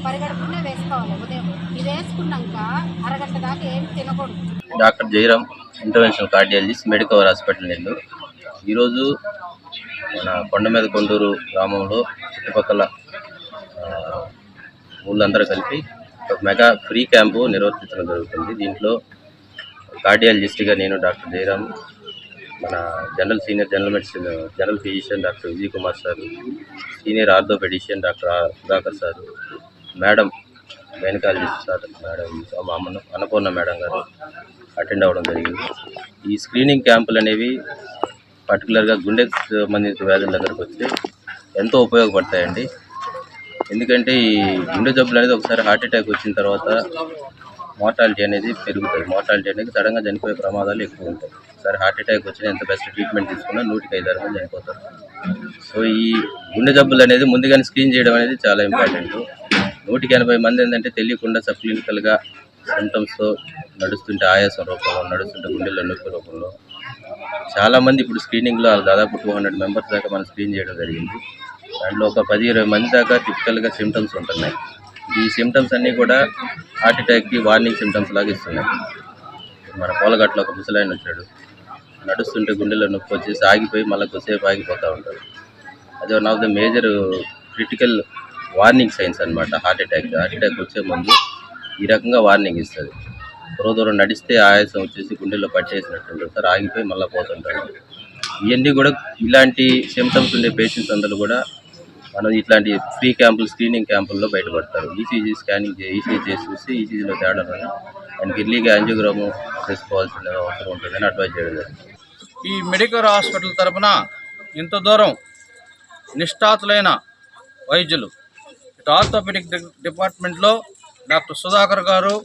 పరిగడుపునే వేసుకోవాలి. ఉదయం ఇది వేసుకున్నాక అరగంట దాకా ఏం తినకూడదు. Doctor Jayaram interventional cardiologist Medicover hospital Nellore. ఈరోజు మన కొండ మీద కొండూరు గ్రామంలో చుట్టుపక్కల ఊళ్ళందరూ కలిపి ఒక మెగా ఫ్రీ క్యాంపు నిర్వర్తించడం జరుగుతుంది. దీంట్లో కార్డియాలజిస్ట్గా నేను డాక్టర్ జయరామ్, మన senior general physician doctor Vijay Kumar sir, senior orthopaedician doctor Sudhakar sir, madam gynaecologist sir madam Annapurna madam గారు అటెండ్ అవ్వడం జరిగింది. ఈ స్క్రీనింగ్ క్యాంపులు అనేవి పర్టికులర్గా గుండె సంబంధిత వ్యాధుల దగ్గరకు వస్తే ఎంతో ఉపయోగపడతాయండి. ఎందుకంటే ఈ గుండె జబ్బులు అనేది ఒకసారి హార్ట్ అటాక్ వచ్చిన తర్వాత మోర్టాలిటీ అనేది పెరుగుతుంది. మోర్టాలిటీ అనేది సడన్గా చనిపోయే ప్రమాదాలు ఎక్కువ ఉంటాయి. ఒకసారి హార్ట్ అటాక్ వచ్చినా ఎంత బెస్ట్ ట్రీట్మెంట్ తీసుకున్నా 100-5 మంది చనిపోతారు. సో ఈ గుండె జబ్బులు అనేది ముందుగానే స్క్రీన్ చేయడం అనేది చాలా ఇంపార్టెంట్. 180 మంది ఏంటంటే తెలియకుండా సబ్ క్లినికల్గా సిమ్టమ్స్తో నడుస్తుంటే ఆయాసం రూపంలో, నడుస్తుంటే గుండెల్లో నొప్పి రూపంలో చాలామంది ఇప్పుడు స్క్రీనింగ్లో దాదాపు 200 మెంబర్స్ దాకా మనం స్క్రీన్ చేయడం జరిగింది. దాంట్లో ఒక 10-20 మంది దాకా టిపికల్గా సిమ్టమ్స్ ఉంటున్నాయి. ఈ సిమ్టమ్స్ అన్నీ కూడా హార్ట్ అటాక్కి వార్నింగ్ సిమ్టమ్స్ లాగా ఇస్తున్నాయి. మన పూలగట్లో ఒక ముసలాయన వచ్చాడు, నడుస్తుంటే గుండెల్లో నొప్పి వచ్చేసి ఆగిపోయి మళ్ళీ కొద్దిసేపు ఆగిపోతూ ఉంటాడు. అది one of the major critical warning signs అనమాట. హార్ట్ అటాక్ వచ్చే ముందు ఈ రకంగా వార్నింగ్ ఇస్తుంది. దూరం నడిస్తే ఆయాసం వచ్చేసి గుండెల్లో పట్టేసినట్టు ఉంటుంది సార్, ఆగిపోయి మళ్ళీ పోతుంటాడు. ఇవన్నీ కూడా ఇలాంటి సిమ్టమ్స్ ఉండే పేషెంట్స్ అందరూ కూడా మనం ఇట్లాంటి ఫ్రీ క్యాంపులు, స్క్రీనింగ్ క్యాంపుల్లో బయటపడతారు. ఈసీజీ స్కానింగ్ ఈసీజీ చేసి చూస్తే ఈసీజీలో తేడా వల్ల ఆయనకి ఎర్లీగా యాంజియోగ్రాము చేసుకోవాల్సిన అవసరం ఉంటుందని అడ్వైజ్ చేయడం జరిగింది. ఈ మెడికవర్ హాస్పిటల్ తరఫున ఇంత దూరం నిష్ఠాతులైన వైద్యులు, ఆర్థోపెడిక్ డిపార్ట్మెంట్లో డాక్టర్ సుధాకర్ గారు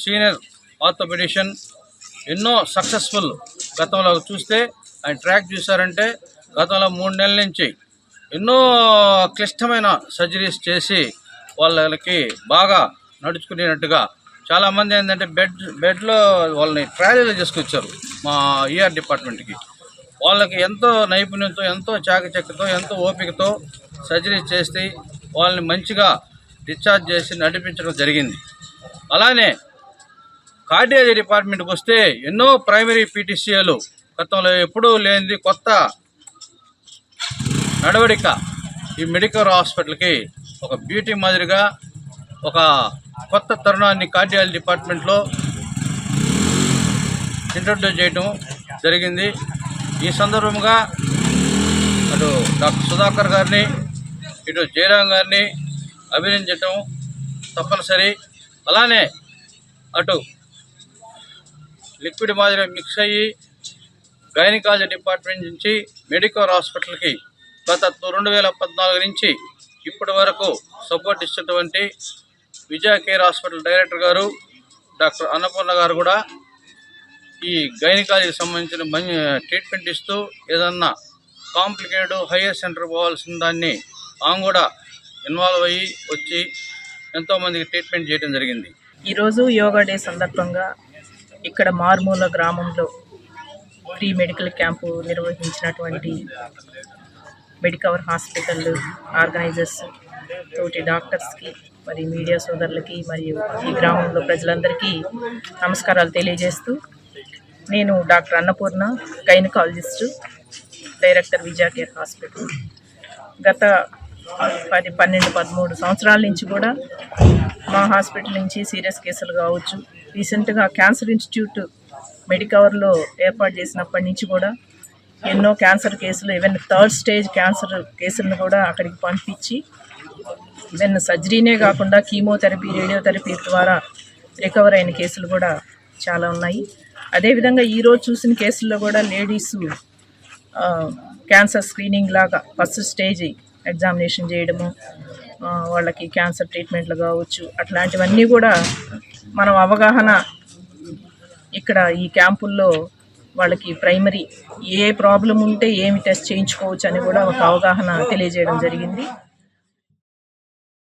సీనియర్ ఆర్థోపెడిషియన్, ఎన్నో సక్సెస్ఫుల్ గతంలో చూస్తే ఆయన ట్రాక్ చూశారంటే గతంలో 3 నెలల నుంచి ఎన్నో క్లిష్టమైన సర్జరీస్ చేసి వాళ్ళకి బాగా నడుచుకునేటట్టుగా చాలామంది ఏంటంటే బెడ్లో వాళ్ళని ట్రాలీలో చేసుకొచ్చారు మా ఈఆర్ డిపార్ట్మెంట్కి. వాళ్ళకి ఎంతో నైపుణ్యంతో, ఎంతో చాకచక్యతో, ఎంతో ఓపికతో సర్జరీ చేసి వాళ్ళని మంచిగా డిశ్చార్జ్ చేసి నడిపించడం జరిగింది. అలానే కార్డియాలజీ డిపార్ట్మెంట్కి వస్తే ఎన్నో ప్రైమరీ పీటీసీఏలు గతంలో ఎప్పుడూ లేనిది కొత్త నడవడిక ఈ మెడికవర్ హాస్పిటల్కి ఒక బ్యూటీ మాదిరిగా ఒక కొత్త తరుణాన్ని కార్డియాలజీ డిపార్ట్మెంట్లో ఇంట్రొడ్యూస్ చేయడం జరిగింది. ఈ సందర్భంగా అటు డాక్టర్ సుధాకర్ గారిని, ఇటు జయరామ్ గారిని అభినందించడం తప్పనిసరి. అలానే అటు లిక్విడ్ మాదిరి మిక్స్ అయ్యి గైనకాలజీ డిపార్ట్మెంట్ నుంచి మెడికవర్ హాస్పిటల్కి గత 2014 నుంచి ఇప్పటి వరకు సపోర్ట్ ఇస్తున్నటువంటి విజయ కేర్ హాస్పిటల్ డైరెక్టర్ గారు డాక్టర్ అన్నపూర్ణ గారు కూడా ఈ గైనకాలజీకి సంబంధించిన ట్రీట్మెంట్ ఇస్తూ ఏదన్నా కాంప్లికేటెడ్ హైయర్ సెంటర్ పోవాల్సిన దాన్ని ఆమె కూడా ఇన్వాల్వ్ అయ్యి వచ్చి ఎంతోమందికి ట్రీట్మెంట్ చేయడం జరిగింది. ఈరోజు యోగా డే సందర్భంగా ఇక్కడ మార్మూల గ్రామంలో ఫ్రీ మెడికల్ క్యాంపు నిర్వహించినటువంటి మెడికవర్ హాస్పిటల్ ఆర్గనైజర్స్, తోటి డాక్టర్స్కి, మరి మీడియా సోదరులకి మరియు ఈ గ్రామంలో ప్రజలందరికీ నమస్కారాలు తెలియజేస్తూ, నేను డాక్టర్ అన్నపూర్ణ, గైనకాలజిస్టు, డైరెక్టర్ విజయ కేర్ హాస్పిటల్. గత 10, 12, 13 సంవత్సరాల నుంచి కూడా మా హాస్పిటల్ నుంచి సీరియస్ కేసులు కావచ్చు, రీసెంట్గా క్యాన్సర్ ఇన్స్టిట్యూట్ మెడికవర్లో ఏర్పాటు చేసినప్పటి నుంచి కూడా ఎన్నో క్యాన్సర్ కేసులు, ఈవెన్ థర్డ్ స్టేజ్ క్యాన్సర్ కేసులను కూడా అక్కడికి పంపించి ఈవెన్ సర్జరీనే కాకుండా కీమోథెరపీ, రేడియోథెరపీ ద్వారా రికవర్ అయిన కేసులు కూడా చాలా ఉన్నాయి. అదేవిధంగా ఈరోజు చూసిన కేసుల్లో కూడా లేడీస్ క్యాన్సర్ స్క్రీనింగ్ లాగా ఫస్ట్ స్టేజ్ ఎగ్జామినేషన్ చేయడము, వాళ్ళకి క్యాన్సర్ ట్రీట్మెంట్లు కావచ్చు, అట్లాంటివన్నీ కూడా మనం అవగాహన ఇక్కడ ఈ క్యాంపుల్లో వాళ్ళకి ప్రైమరీ ఏ ప్రాబ్లం ఉంటే ఏమి టెస్ట్ చేయించుకోవచ్చు అని కూడా ఒక అవగాహన తెలియజేయడం జరిగింది.